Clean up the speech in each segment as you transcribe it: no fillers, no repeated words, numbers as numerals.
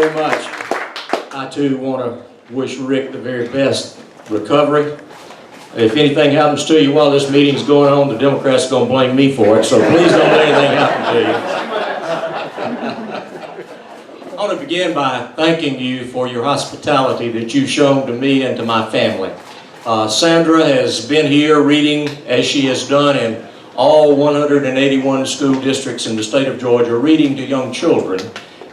very much. I too want to wish Rick the very best recovery. If anything happens to you while this meeting is going on, the Democrats are going to blame me for it, so please don't let anything happen to you. I want to begin by thanking you for your hospitality that you've shown to me and to my family. Sandra has been here reading, as she has done in all 181 school districts in the state of Georgia, reading to young children.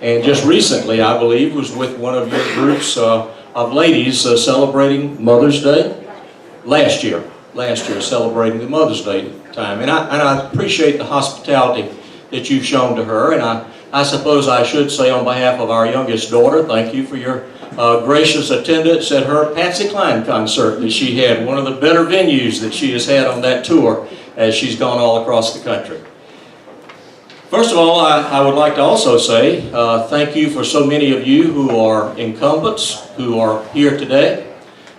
And just recently, I believe, was with one of your groups of ladies celebrating Mother's Day. Last year celebrating the Mother's Day time. And I appreciate the hospitality that you've shown to her. And I suppose I should say on behalf of our youngest daughter, thank you for your gracious attendance at her Patsy Cline concert that she had, one of the better venues that she has had on that tour as she's gone all across the country. First of all, I would like to also say thank you for so many of you who are incumbents, who are here today,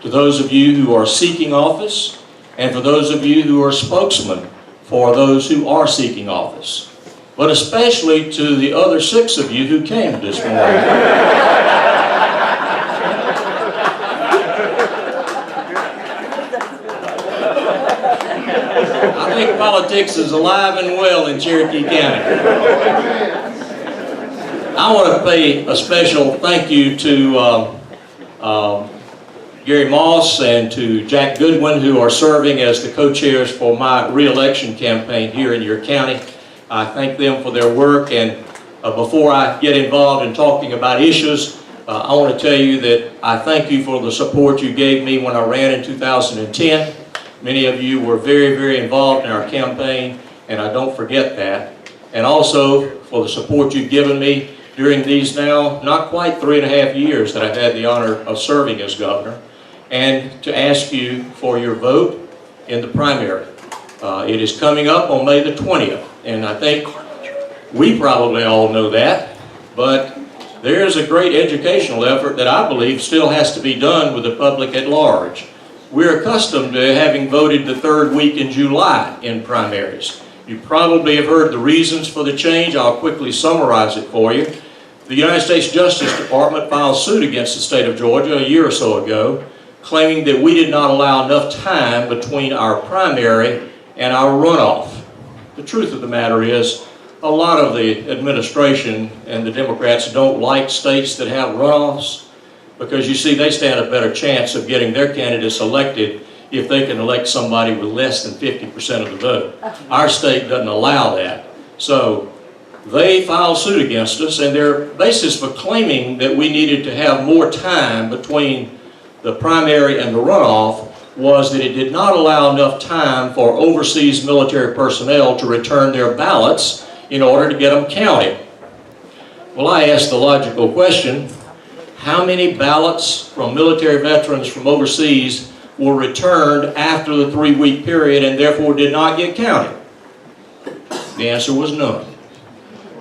to those of you who are seeking office, and for those of you who are spokesmen for those who are seeking office, but especially to the other 6 of you who came this morning. I think politics is alive and well in Cherokee County. I want to pay a special thank you to Gary Moss and to Jack Goodwin, who are serving as the co-chairs for my re-election campaign here in your county. I thank them for their work, and before I get involved in talking about issues, I want to tell you that I thank you for the support you gave me when I ran in 2010. Many of you were very, very involved in our campaign, and I don't forget that. And also for the support you've given me during these now not quite 3.5 years that I've had the honor of serving as governor, and to ask you for your vote in the primary. It is coming up on May the 20th, and I think we probably all know that, but there is a great educational effort that I believe still has to be done with the public at large. We're accustomed to having voted the 3rd week in July in primaries. You probably have heard the reasons for the change. I'll quickly summarize it for you. The United States Justice Department filed suit against the state of Georgia a year or so ago, claiming that we did not allow enough time between our primary and our runoff. The truth of the matter is, a lot of the administration and the Democrats don't like states that have runoffs, because you see, they stand a better chance of getting their candidates elected if they can elect somebody with less than 50% of the vote. Our state doesn't allow that. So they filed suit against us, and their basis for claiming that we needed to have more time between the primary and the runoff was that it did not allow enough time for overseas military personnel to return their ballots in order to get them counted. Well, I asked the logical question, how many ballots from military veterans from overseas were returned after the 3-week period and therefore did not get counted? The answer was none.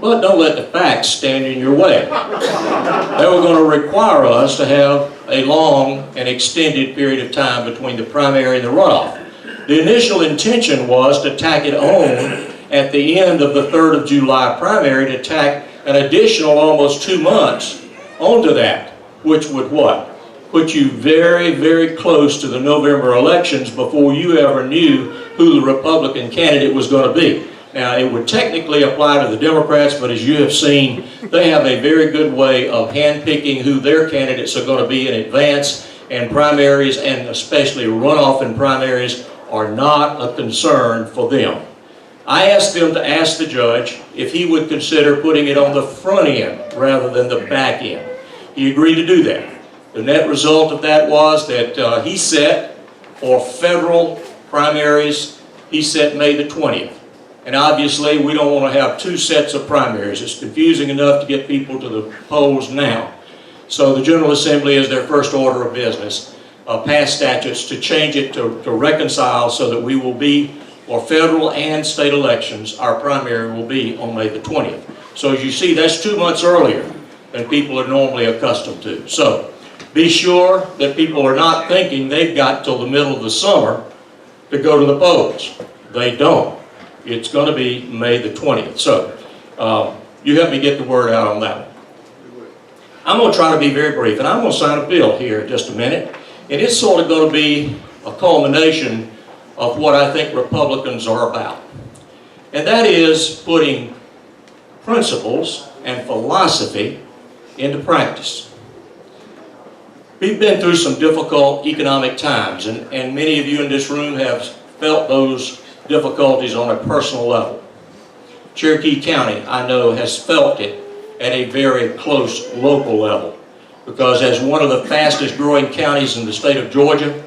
But don't let the facts stand in your way. They were going to require us to have a long and extended period of time between the primary and the runoff. The initial intention was to tack it on at the end of the 3rd of July primary, to tack an additional almost 2 months onto that, which would what? Put you very, very close to the November elections before you ever knew who the Republican candidate was going to be. Now, it would technically apply to the Democrats, but as you have seen, they have a very good way of handpicking who their candidates are going to be in advance, and primaries, and especially runoff and primaries, are not a concern for them. I asked them to ask the judge if he would consider putting it on the front end rather than the back end. He agreed to do that. The net result of that was that he set for federal primaries, he set May the 20th. And obviously, we don't want to have 2 sets of primaries. It's confusing enough to get people to the polls now. So the General Assembly, as their first order of business, passed statutes to change it to reconcile so that we will be, for federal and state elections, our primary will be on May the 20th. So as you see, that's 2 months earlier than people are normally accustomed to. So be sure that people are not thinking they've got till the middle of the summer to go to the polls. They don't. It's going to be May the 20th. So you help me get the word out on that one. I'm going to try to be very brief, and I'm going to sign a bill here in just a minute, and it's sort of going to be a culmination of what I think Republicans are about. And that is putting principles and philosophy into practice. We've been through some difficult economic times, and many of you in this room have felt those difficulties on a personal level. Cherokee County, I know, has felt it at a very close local level, because as one of the fastest growing counties in the state of Georgia,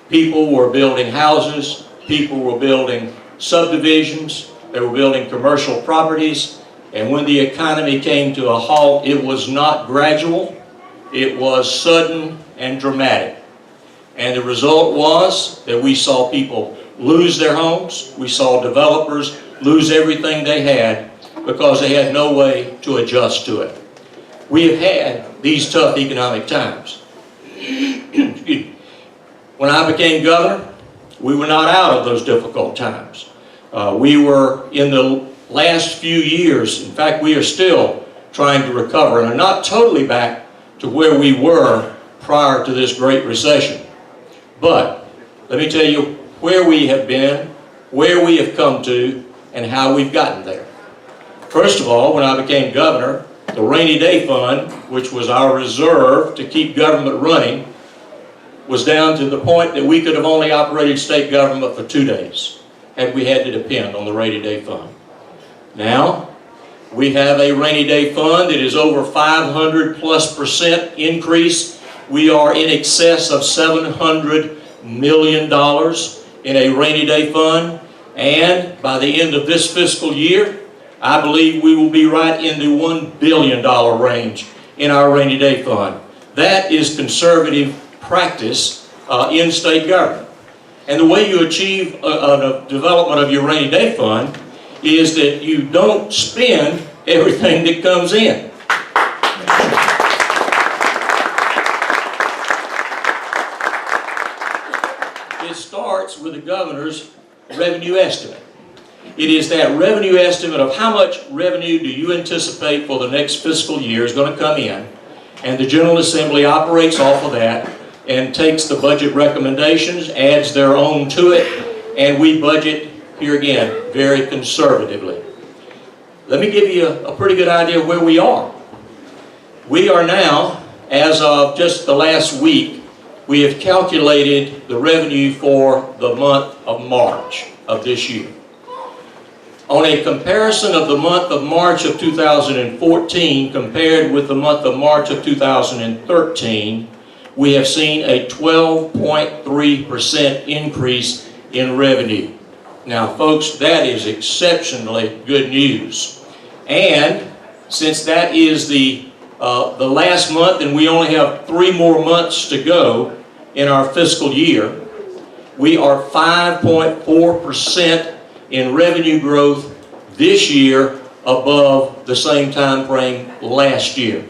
people were building houses, people were building subdivisions, they were building commercial properties, and when the economy came to a halt, it was not gradual, it was sudden and dramatic. And the result was that we saw people lose their homes, we saw developers lose everything they had because they had no way to adjust to it. We have had these tough economic times. When I became governor, we were not out of those difficult times. We were in the last few years, in fact, we are still trying to recover and are not totally back to where we were prior to this Great Recession. But let me tell you where we have been, where we have come to, and how we've gotten there. First of all, when I became governor, the rainy day fund, which was our reserve to keep government running, was down to the point that we could have only operated state government for 2 days had we had to depend on the rainy day fund. Now, we have a rainy day fund that is over 500+% increase. We are in excess of $700 million in a rainy day fund, and by the end of this fiscal year, I believe we will be right in the $1 billion range in our rainy day fund. That is conservative practice in state government. And the way you achieve a development of your rainy day fund is that you don't spend everything that comes in. It starts with the governor's revenue estimate. It is that revenue estimate of how much revenue do you anticipate for the next fiscal year is going to come in, and the General Assembly operates off of that and takes the budget recommendations, adds their own to it, and we budget, here again, very conservatively. Let me give you a pretty good idea of where we are. We are now, as of just the last week, we have calculated the revenue for the month of March of this year. On a comparison of the month of March of 2014 compared with the month of March of 2013, we have seen a 12.3% increase in revenue. Now, folks, that is exceptionally good news. And since that is the last month and we only have 3 more months to go in our fiscal year, we are 5.4% in revenue growth this year above the same time frame last year.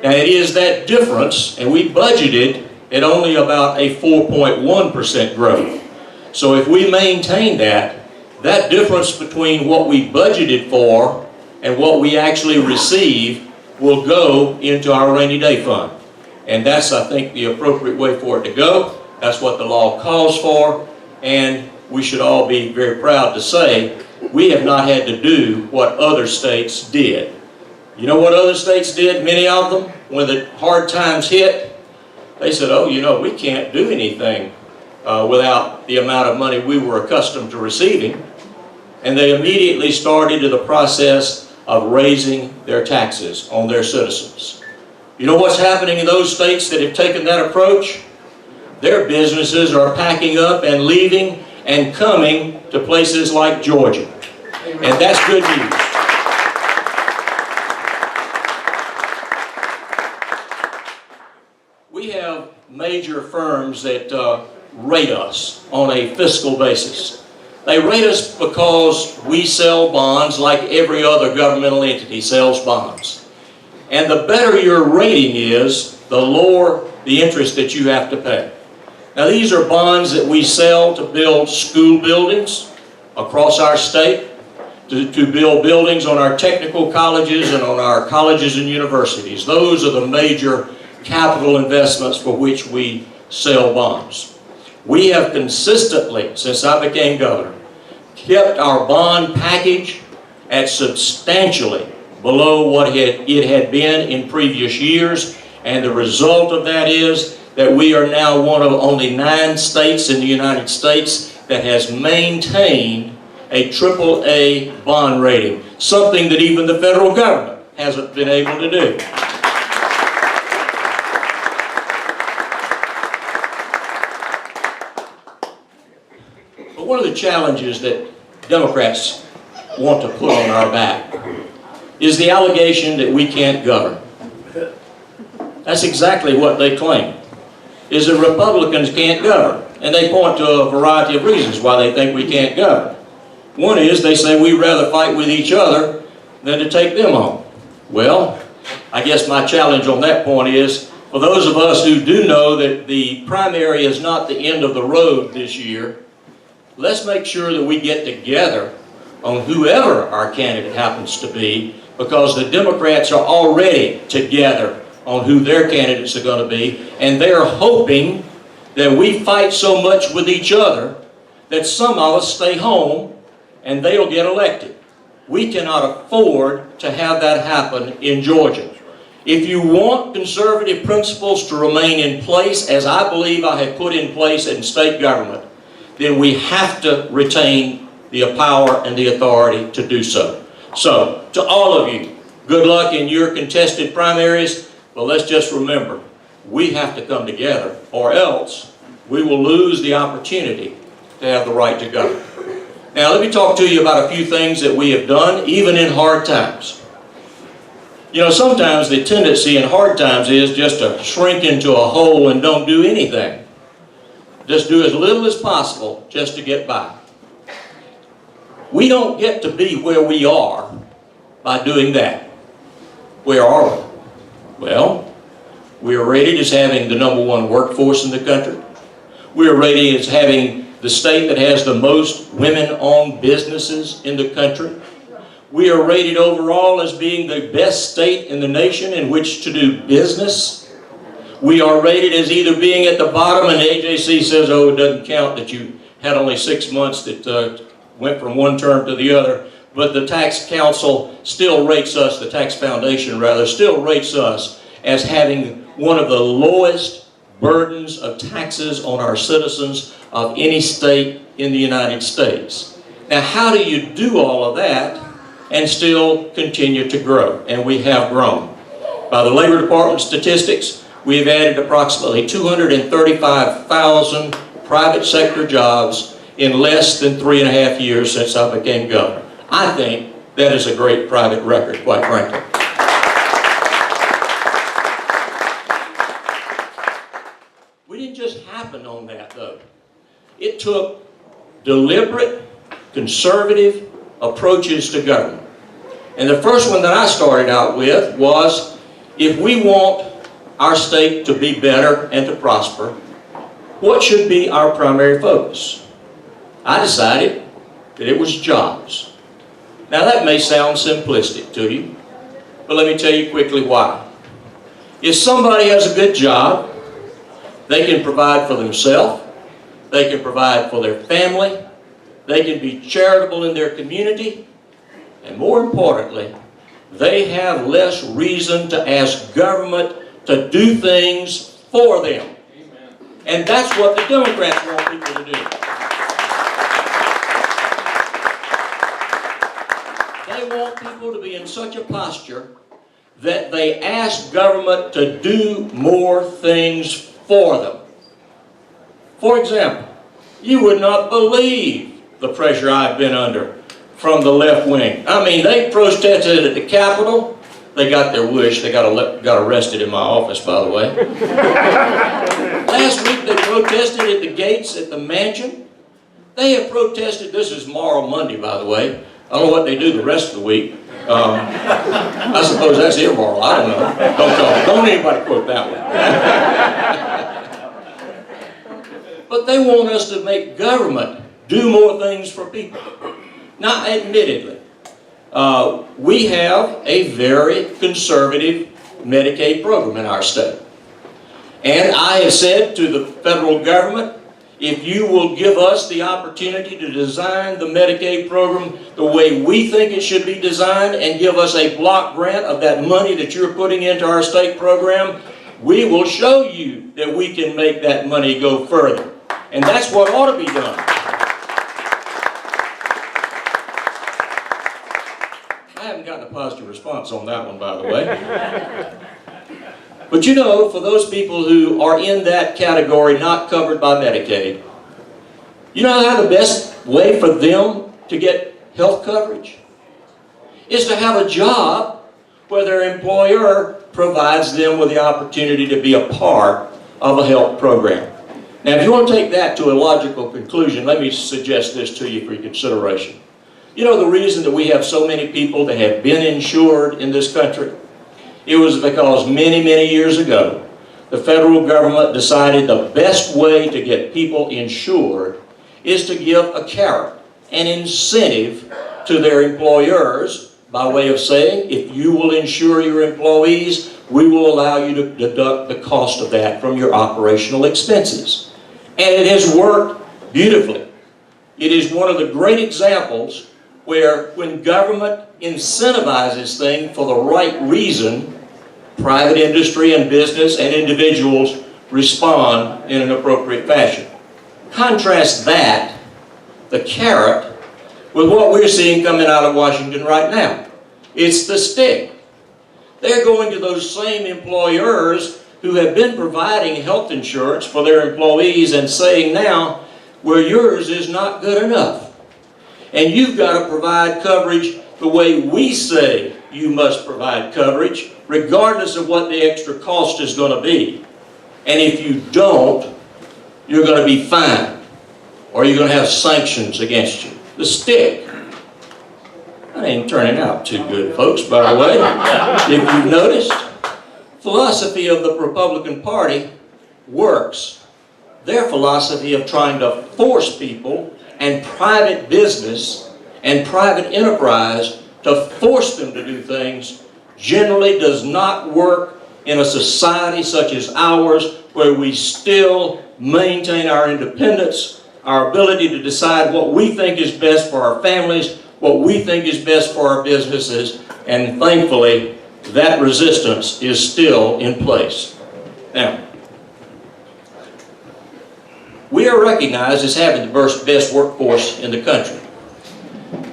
Now, it is that difference, and we budgeted at only about a 4.1% growth. So if we maintain that difference between what we budgeted for and what we actually receive will go into our rainy day fund. And that's, I think, the appropriate way for it to go. That's what the law calls for, and we should all be very proud to say we have not had to do what other states did. You know what other states did, many of them? When the hard times hit, they said, oh, you know, we can't do anything without the amount of money we were accustomed to receiving. And they immediately started the process of raising their taxes on their citizens. You know what's happening in those states that have taken that approach? Their businesses are packing up and leaving and coming to places like Georgia. And that's good news. We have major firms that rate us on a fiscal basis. They rate us because we sell bonds like every other governmental entity sells bonds. And the better your rating is, the lower the interest that you have to pay. Now, these are bonds that we sell to build school buildings across our state, to build buildings on our technical colleges and on our colleges and universities. Those are the major capital investments for which we sell bonds. We have consistently, since I became governor, kept our bond package at substantially below what it had been in previous years, and the result of that is that we are now one of only 9 states in the United States that has maintained a AAA bond rating, something that even the federal government hasn't been able to do. But one of the challenges that Democrats want to put on our back is the allegation that we can't govern. That's exactly what they claim, is that Republicans can't govern. And they point to a variety of reasons why they think we can't govern. One is they say we'd rather fight with each other than to take them on. Well, I guess my challenge on that point is, for those of us who do know that the primary is not the end of the road this year, let's make sure that we get together on whoever our candidate happens to be, because the Democrats are already together on who their candidates are going to be, and they're hoping that we fight so much with each other that some of us stay home and they'll get elected. We cannot afford to have that happen in Georgia. If you want conservative principles to remain in place, as I believe I have put in place in state government, then we have to retain the power and the authority to do so. So, to all of you, good luck in your contested primaries, but let's just remember, we have to come together, or else we will lose the opportunity to have the right to govern. Now, let me talk to you about a few things that we have done, even in hard times. You know, sometimes the tendency in hard times is just to shrink into a hole and don't do anything. Just do as little as possible just to get by. We don't get to be where we are by doing that. Where are we? Well, we are rated as having the #1 workforce in the country. We are rated as having the state that has the most women-owned businesses in the country. We are rated overall as being the best state in the nation in which to do business. We are rated as either being at the bottom, and the AJC says, oh, it doesn't count that you had only 6 months that went from one term to the other. But the Tax Council still rates us, the Tax Foundation rather, still rates us as having one of the lowest burdens of taxes on our citizens of any state in the United States. Now, how do you do all of that and still continue to grow? And we have grown. By the Labor Department statistics, we have added approximately 235,000 private sector jobs in less than 3.5 years since I became governor. I think that is a great private record, quite frankly. We didn't just happen on that, though. It took deliberate, conservative approaches to government. And the first one that I started out with was, if we want our state to be better and to prosper, what should be our primary focus? I decided that it was jobs. Now that may sound simplistic to you, but let me tell you quickly why. If somebody has a good job, they can provide for themselves, they can provide for their family, they can be charitable in their community, and more importantly, they have less reason to ask government to do things for them. Amen. And that's what the Democrats want people to do. They want people to be in such a posture that they ask government to do more things for them. For example, you would not believe the pressure I've been under from the left wing. I mean, they protested at the Capitol. They got their wish. They got arrested in my office, by the way. Last week they protested at the gates at the mansion. They have protested, this is Moral Monday, by the way. I don't know what they do the rest of the week. I suppose that's immoral. I don't know. Don't anybody quote that one. But they want us to make government do more things for people. Now, admittedly, We have a very conservative Medicaid program in our state. And I have said to the federal government, if you will give us the opportunity to design the Medicaid program the way we think it should be designed and give us a block grant of that money that you're putting into our state program, we will show you that we can make that money go further. And that's what ought to be done. I haven't gotten a positive response on that one, by the way. But you know, for those people who are in that category not covered by Medicaid, you know how the best way for them to get health coverage is to have a job where their employer provides them with the opportunity to be a part of a health program. Now, if you want to take that to a logical conclusion, let me suggest this to you for your consideration. You know the reason that we have so many people that have been insured in this country? It was because many, many years ago, the federal government decided the best way to get people insured is to give a carrot, an incentive to their employers by way of saying, if you will insure your employees, we will allow you to deduct the cost of that from your operational expenses. And it has worked beautifully. It is one of the great examples where when government incentivizes things for the right reason, private industry and business and individuals respond in an appropriate fashion. Contrast that, the carrot, with what we're seeing coming out of Washington right now. It's the stick. They're going to those same employers who have been providing health insurance for their employees and saying now, well, yours is not good enough. And you've got to provide coverage the way we say you must provide coverage, regardless of what the extra cost is going to be. And if you don't, you're going to be fined, or you're going to have sanctions against you. The stick. That ain't turning out too good, folks, by the way. If you've noticed, philosophy of the Republican Party works. Their philosophy of trying to force people and private business and private enterprise to force them to do things generally does not work in a society such as ours, where we still maintain our independence, our ability to decide what we think is best for our families, what we think is best for our businesses, and thankfully that resistance is still in place. Now, we are recognized as having the best workforce in the country.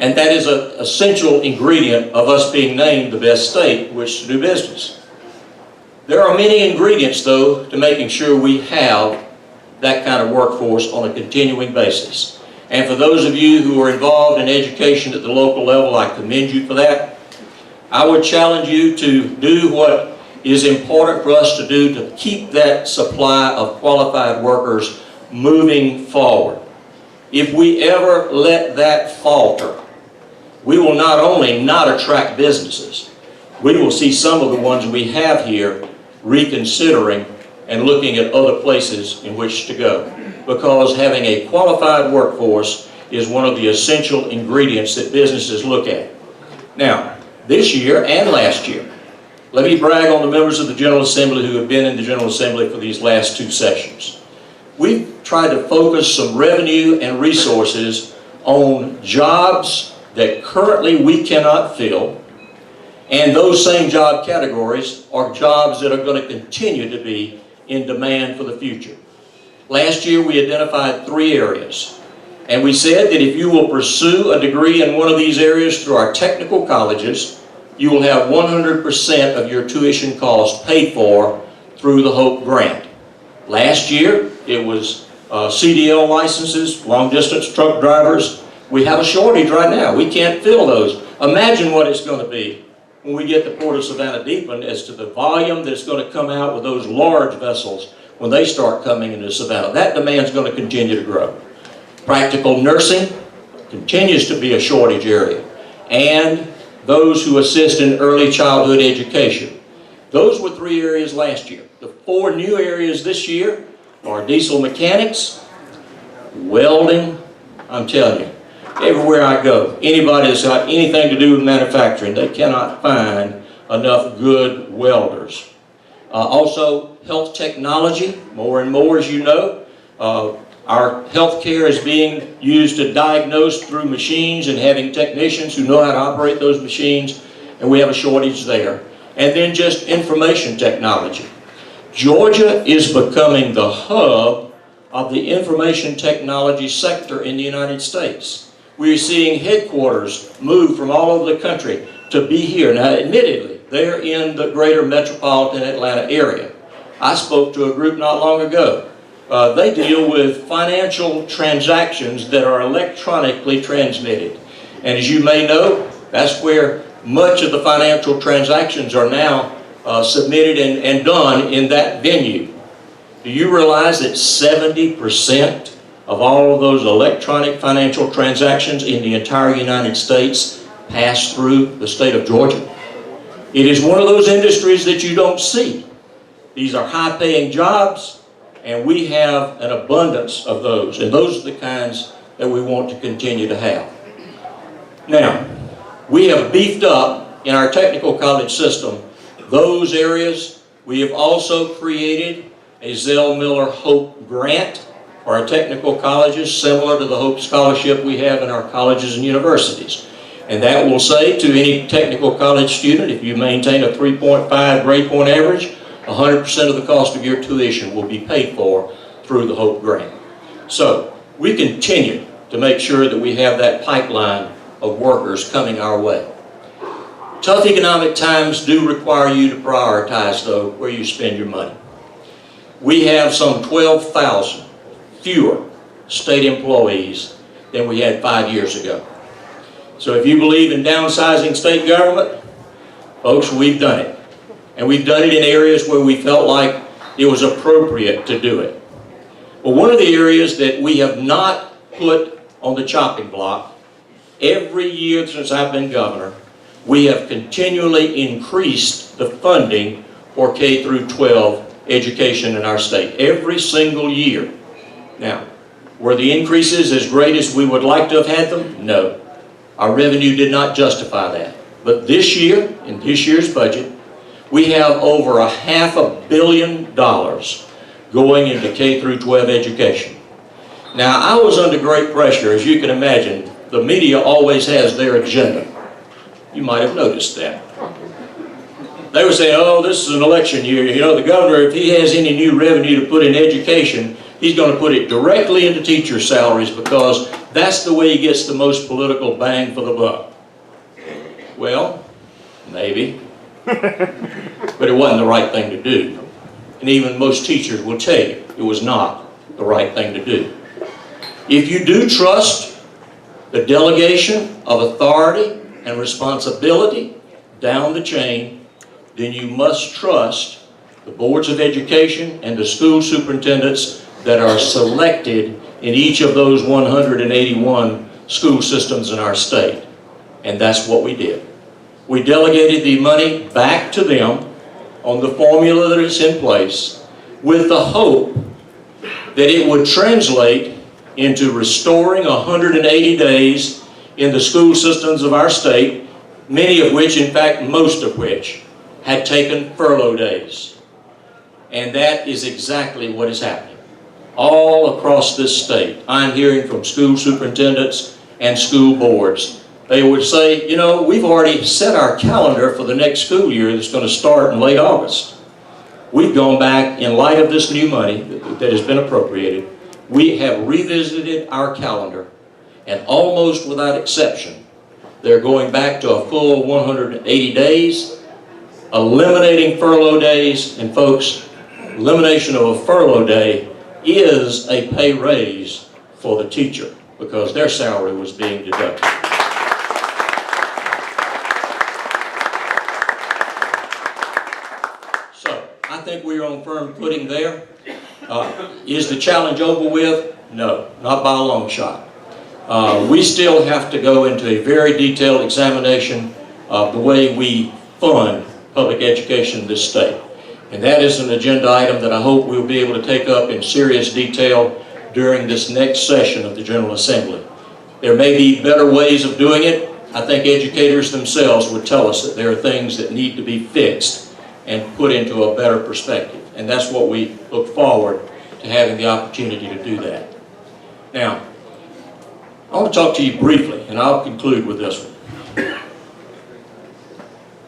And that is an essential ingredient of us being named the best state in which to do business. There are many ingredients, though, to making sure we have that kind of workforce on a continuing basis. And for those of you who are involved in education at the local level, I commend you for that. I would challenge you to do what is important for us to do to keep that supply of qualified workers moving forward. If we ever let that falter, we will not only not attract businesses, we will see some of the ones we have here reconsidering and looking at other places in which to go. Because having a qualified workforce is one of the essential ingredients that businesses look at. Now, this year and last year, let me brag on the members of the General Assembly who have been in the General Assembly for these last two sessions. We've tried to focus some revenue and resources on jobs that currently we cannot fill, and those same job categories are jobs that are going to continue to be in demand for the future. Last year we identified 3 areas, and we said that if you will pursue a degree in one of these areas through our technical colleges, you will have 100% of your tuition costs paid for through the HOPE grant. Last year it was CDL licenses, long-distance truck drivers. We have a shortage right now. We can't fill those. Imagine what it's going to be when we get the Port of Savannah deepened as to the volume that's going to come out with those large vessels when they start coming into Savannah. That demand is going to continue to grow. Practical nursing continues to be a shortage area. And those who assist in early childhood education. Those were 3 areas last year. The 4 new areas this year are diesel mechanics, welding. I'm telling you, Everywhere I go, anybody that's got anything to do with manufacturing, they cannot find enough good welders. Also, health technology, more and more, as you know. Our healthcare is being used to diagnose through machines and having technicians who know how to operate those machines, and we have a shortage there. And then just information technology. Georgia is becoming the hub of the information technology sector in the United States. We're seeing headquarters move from all over the country to be here. Now, admittedly, they're in the greater metropolitan Atlanta area. I spoke to a group not long ago. They deal with financial transactions that are electronically transmitted. And as you may know, that's where much of the financial transactions are now submitted and done in that venue. Do you realize that 70% of all of those electronic financial transactions in the entire United States pass through the state of Georgia? It is one of those industries that you don't see. These are high-paying jobs, and we have an abundance of those, and those are the kinds that we want to continue to have. Now, we have beefed up in our technical college system those areas. We have also created a Zell Miller Hope Grant for our technical colleges, similar to the Hope Scholarship we have in our colleges and universities. And that will say to any technical college student, if you maintain a 3.5 grade point average, 100% of the cost of your tuition will be paid for through the Hope Grant. So we continue to make sure that we have that pipeline of workers coming our way. Tough economic times do require you to prioritize, though, where you spend your money. We have some 12,000 fewer state employees than we had 5 years ago. So if you believe in downsizing state government, folks, we've done it. And we've done it in areas where we felt like it was appropriate to do it. But one of the areas that we have not put on the chopping block, every year since I've been governor, we have continually increased the funding for K through 12 education in our state, every single year. Now, were the increases as great as we would like to have had them? No. Our revenue did not justify that. But this year, in this year's budget, we have over $500 million going into K through 12 education. Now, I was under great pressure, as you can imagine. The media always has their agenda. You might have noticed that. They were saying, oh, this is an election year. You know, the governor, if he has any new revenue to put in education, he's going to put it directly into teacher salaries because that's the way he gets the most political bang for the buck. Well, maybe. But it wasn't the right thing to do. And even most teachers will tell you it was not the right thing to do. If you do trust the delegation of authority and responsibility down the chain, then you must trust the boards of education and the school superintendents that are selected in each of those 181 school systems in our state. And that's what we did. We delegated the money back to them on the formula that is in place with the hope that it would translate into restoring 180 days in the school systems of our state, many of which, in fact, most of which, had taken furlough days. And that is exactly what is happening. All across this state, I'm hearing from school superintendents and school boards. They would say, you know, we've already set our calendar for the next school year that's going to start in late August. We've gone back, in light of this new money that has been appropriated, we have revisited our calendar, and almost without exception, they're going back to a full 180 days, eliminating furlough days. And folks, elimination of a furlough day is a pay raise for the teacher because their salary was being deducted. So, I think we are on firm footing there. Is the challenge over with? No, not by a long shot. We still have to go into a very detailed examination of the way we fund public education in this state. And that is an agenda item that I hope we'll be able to take up in serious detail during this next session of the General Assembly. There may be better ways of doing it. I think educators themselves would tell us that there are things that need to be fixed and put into a better perspective. And that's what we look forward to having the opportunity to do that. Now, I want to talk to you briefly, and I'll conclude with this one.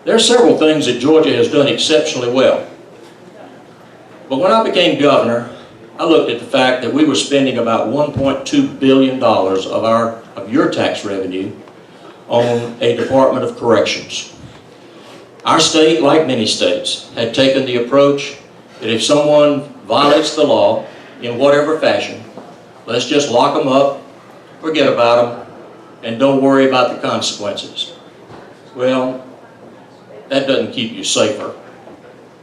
There are several things that Georgia has done exceptionally well. But when I became governor, I looked at the fact that we were spending about $1.2 billion of your tax revenue on a Department of Corrections. Our state, like many states, had taken the approach that if someone violates the law in whatever fashion, let's just lock them up, forget about them, and don't worry about the consequences. Well, that doesn't keep you safer,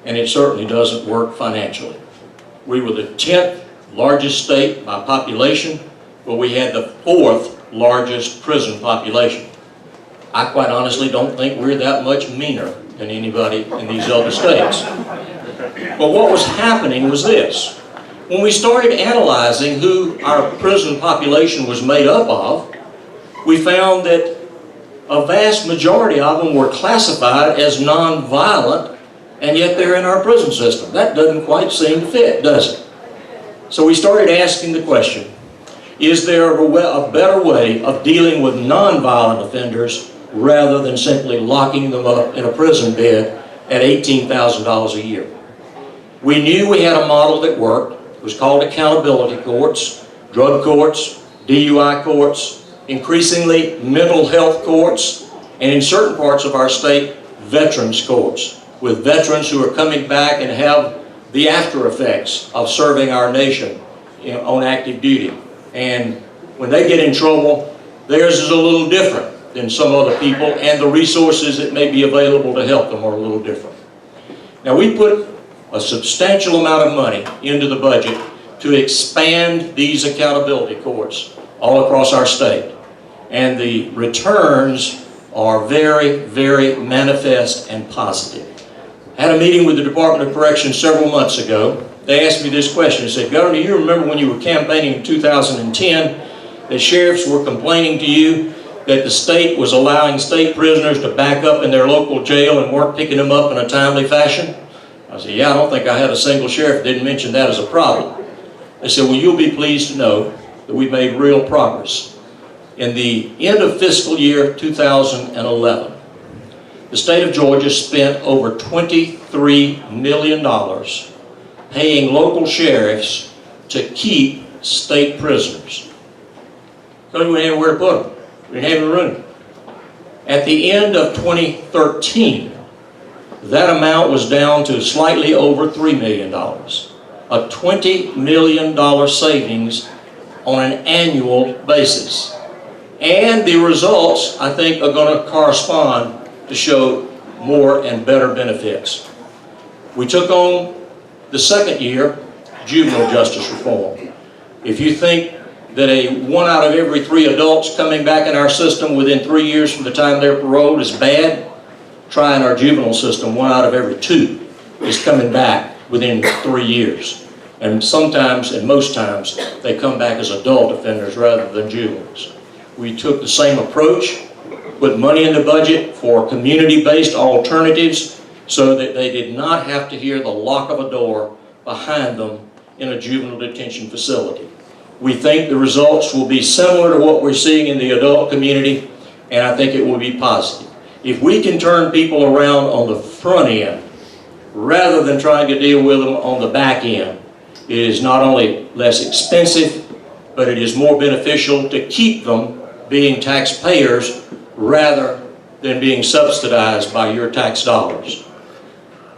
and it certainly doesn't work financially. We were the 10th largest state by population, but we had the 4th largest prison population. I quite honestly don't think we're that much meaner than anybody in these other states. But what was happening was this. When we started analyzing who our prison population was made up of, we found that a vast majority of them were classified as non-violent, and yet they're in our prison system. That doesn't quite seem to fit, does it? So we started asking the question, is there a better way of dealing with non-violent offenders rather than simply locking them up in a prison bed at $18,000 a year? We knew we had a model that worked. It was called accountability courts, drug courts, DUI courts, increasingly mental health courts, and in certain parts of our state, veterans courts, with veterans who are coming back and have the after effects of serving our nation on active duty. And when they get in trouble, theirs is a little different than some other people, and the resources that may be available to help them are a little different. Now, we put a substantial amount of money into the budget to expand these accountability courts all across our state. And the returns are very, very manifest and positive. I had a meeting with the Department of Corrections several months ago. They asked me this question. They said, Governor, you remember when you were campaigning in 2010 that sheriffs were complaining to you that the state was allowing state prisoners to back up in their local jail and weren't picking them up in a timely fashion? I said, yeah, I don't think I had a single sheriff that didn't mention that as a problem. They said, well, you'll be pleased to know that we've made real progress. In the end of fiscal year 2011, the state of Georgia spent over $23 million paying local sheriffs to keep state prisoners. Because we didn't have where to put them. We didn't have a room. At the end of 2013, that amount was down to slightly over $3 million. A $20 million savings on an annual basis. And the results, I think, are going to correspond to show more and better benefits. We took on the second year juvenile justice reform. If you think that 1 out of every 3 adults coming back in our system within 3 years from the time they're paroled is bad, try in our juvenile system, 1 out of every 2 is coming back within 3 years. And sometimes, and most times, they come back as adult offenders rather than juveniles. We took the same approach, put money in the budget for community-based alternatives so that they did not have to hear the lock of a door behind them in a juvenile detention facility. We think the results will be similar to what we're seeing in the adult community, and I think it will be positive. If we can turn people around on the front end, rather than trying to deal with them on the back end, it is not only less expensive, but it is more beneficial to keep them being taxpayers rather than being subsidized by your tax dollars.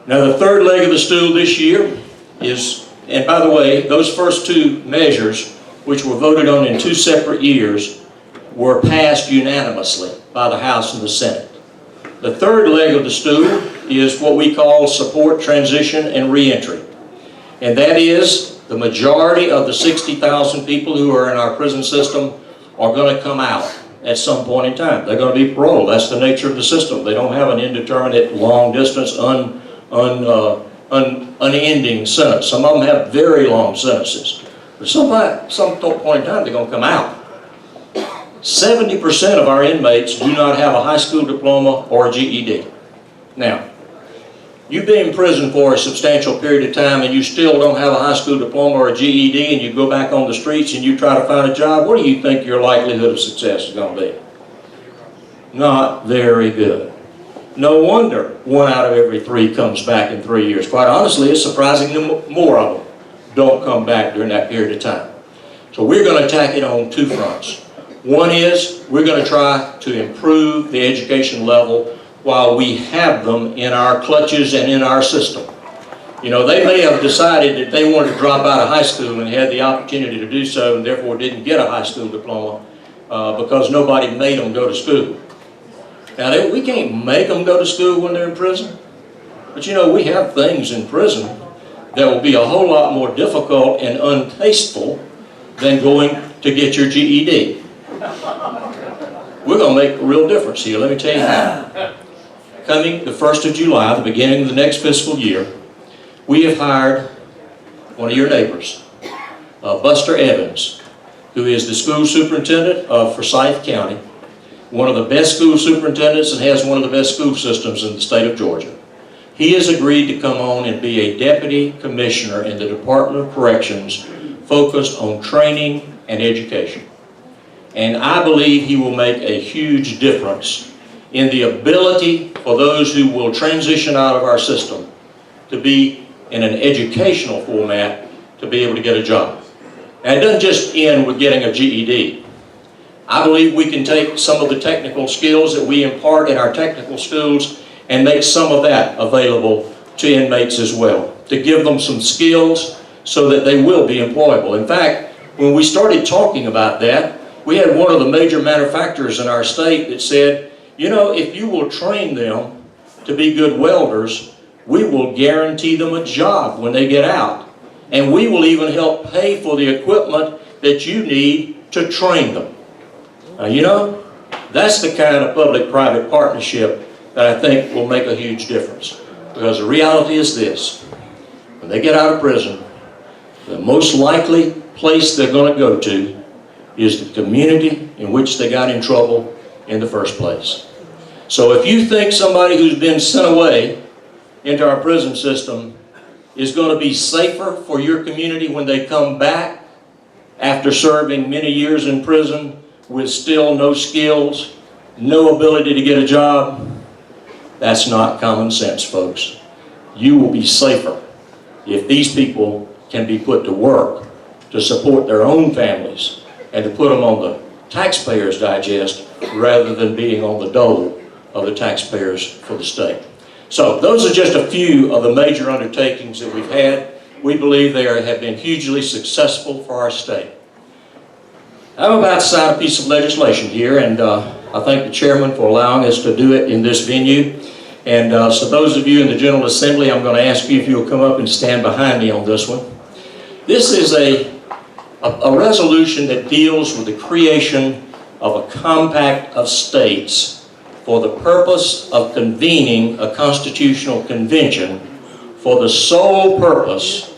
Now, the third leg of the stool this year is, and by the way, those first 2 measures, which were voted on in 2 separate years, were passed unanimously by the House and the Senate. The third leg of the stool is what we call support, transition, and reentry. And that is the majority of the 60,000 people who are in our prison system are going to come out at some point in time. They're going to be paroled. That's the nature of the system. They don't have an indeterminate, long-distance, unending sentence. Some of them have very long sentences. But some point in time, they're going to come out. 70% of our inmates do not have a high school diploma or a GED. Now, you've been in prison for a substantial period of time and you still don't have a high school diploma or a GED, and you go back on the streets and you try to find a job, what do you think your likelihood of success is going to be? Not very good. No wonder 1 out of every 3 comes back in 3 years. Quite honestly, it's surprising more of them don't come back during that period of time. So we're going to attack it on 2 fronts. One is we're going to try to improve the education level while we have them in our clutches and in our system. You know, they may have decided that they wanted to drop out of high school and had the opportunity to do so, and therefore didn't get a high school diploma because nobody made them go to school. Now, we can't make them go to school when they're in prison, but you know, we have things in prison that will be a whole lot more difficult and untasteful than going to get your GED. We're going to make a real difference here. Let me tell you how. Coming the 1st of July, the beginning of the next fiscal year, we have hired one of your neighbors, Buster Evans, who is the school superintendent of Forsyth County, one of the best school superintendents and has one of the best school systems in the state of Georgia. He has agreed to come on and be a deputy commissioner in the Department of Corrections focused on training and education. And I believe he will make a huge difference in the ability for those who will transition out of our system to be in an educational format to be able to get a job. And it doesn't just end with getting a GED. I believe we can take some of the technical skills that we impart in our technical schools and make some of that available to inmates as well, to give them some skills so that they will be employable. In fact, when we started talking about that, we had one of the major manufacturers in our state that said, you know, if you will train them to be good welders, we will guarantee them a job when they get out. And we will even help pay for the equipment that you need to train them. Now, you know, that's the kind of public-private partnership that I think will make a huge difference. Because the reality is this: when they get out of prison, the most likely place they're going to go to is the community in which they got in trouble in the first place. So if you think somebody who's been sent away into our prison system is going to be safer for your community when they come back after serving many years in prison with still no skills, no ability to get a job, that's not common sense, folks. You will be safer if these people can be put to work to support their own families and to put them on the taxpayer's digest rather than being on the dole of the taxpayers for the state. So those are just a few of the major undertakings that we've had. We believe they have been hugely successful for our state. I'm about to sign a piece of legislation here, and I thank the chairman for allowing us to do it in this venue. And so those of you in the General Assembly, I'm going to ask you if you'll come up and stand behind me on this one. This is a resolution that deals with the creation of a compact of states for the purpose of convening a constitutional convention for the sole purpose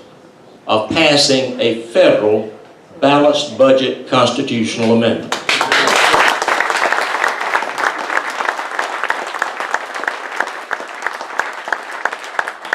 of passing a federal balanced budget constitutional amendment.